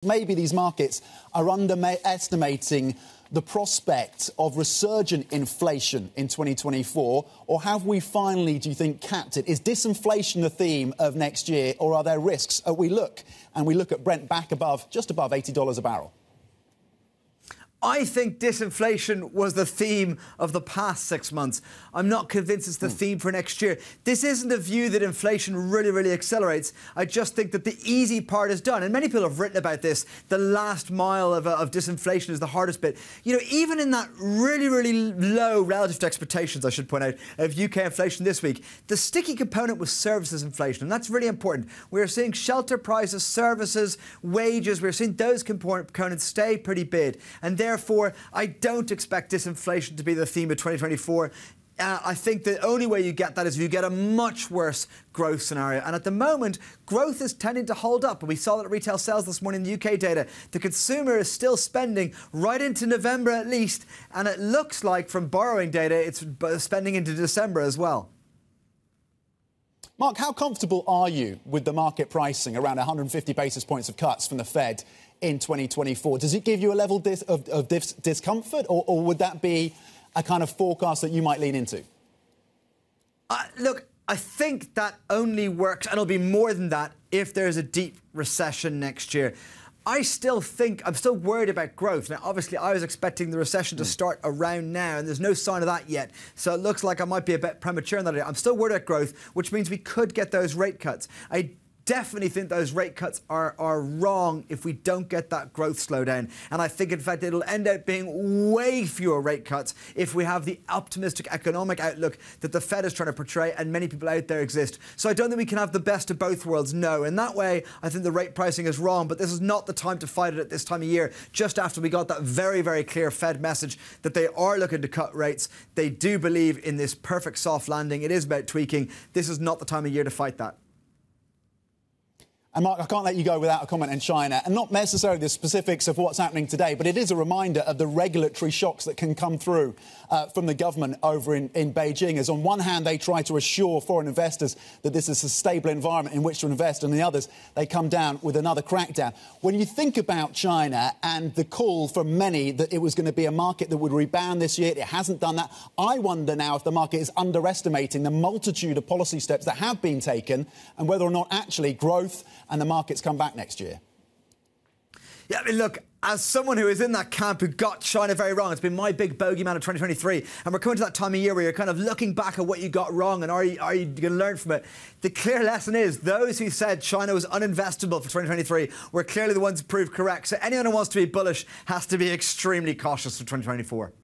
Maybe these markets are underestimating the prospect of resurgent inflation in 2024, or have we finally, do you think, capped it? Is disinflation the theme of next year, or are there risks? We look at Brent back just above $80 a barrel. I think disinflation was the theme of the past 6 months. I'm not convinced it's the theme for next year. This isn't a view that inflation really accelerates. I just think that the easy part is done. And many people have written about this. The last mile of disinflation is the hardest bit. You know, even in that really low relative to expectations, I should point out, of UK inflation this week, the sticky component was services inflation. And that's really important. We're seeing shelter prices, services, wages. We're seeing those components stay pretty big. And therefore, I don't expect disinflation to be the theme of 2024. I think the only way you get that is if you get a much worse growth scenario. And at the moment, growth is tending to hold up. And we saw that at retail sales this morning in the UK data. The consumer is still spending right into November at least. And it looks like from borrowing data, it's spending into December as well. Mark, how comfortable are you with the market pricing around 150 basis points of cuts from the Fed in 2024? Does it give you a level of discomfort, or would that be a kind of forecast that you might lean into? Look, I think that only works, and it'll be more than that, if there's a deep recession next year. I'm still worried about growth. Now, obviously, I was expecting the recession to start around now, and there's no sign of that yet. So it looks like I might be a bit premature in that area. I'm still worried about growth, which means we could get those rate cuts. I definitely think those rate cuts are wrong if we don't get that growth slowdown. And I think, in fact, it'll end up being way fewer rate cuts if we have the optimistic economic outlook that the Fed is trying to portray and many people out there exist. So I don't think we can have the best of both worlds, no. In that way, I think the rate pricing is wrong, but this is not the time to fight it at this time of year, just after we got that very clear Fed message that they are looking to cut rates. They do believe in this perfect soft landing. It is about tweaking. This is not the time of year to fight that. And Mark, I can't let you go without a comment on China, and not necessarily the specifics of what's happening today, but it is a reminder of the regulatory shocks that can come through from the government over in Beijing, as on one hand they try to assure foreign investors that this is a stable environment in which to invest, and the others, they come down with another crackdown. When you think about China and the call from many that it was going to be a market that would rebound this year, it hasn't done that. I wonder now if the market is underestimating the multitude of policy steps that have been taken and whether or not actually growth and the markets come back next year. Yeah, I mean, look, as someone who is in that camp who got China very wrong, it's been my big bogeyman of 2023, and we're coming to that time of year where you're kind of looking back at what you got wrong and are you going to learn from it? The clear lesson is those who said China was uninvestable for 2023 were clearly the ones who proved correct. So anyone who wants to be bullish has to be extremely cautious for 2024.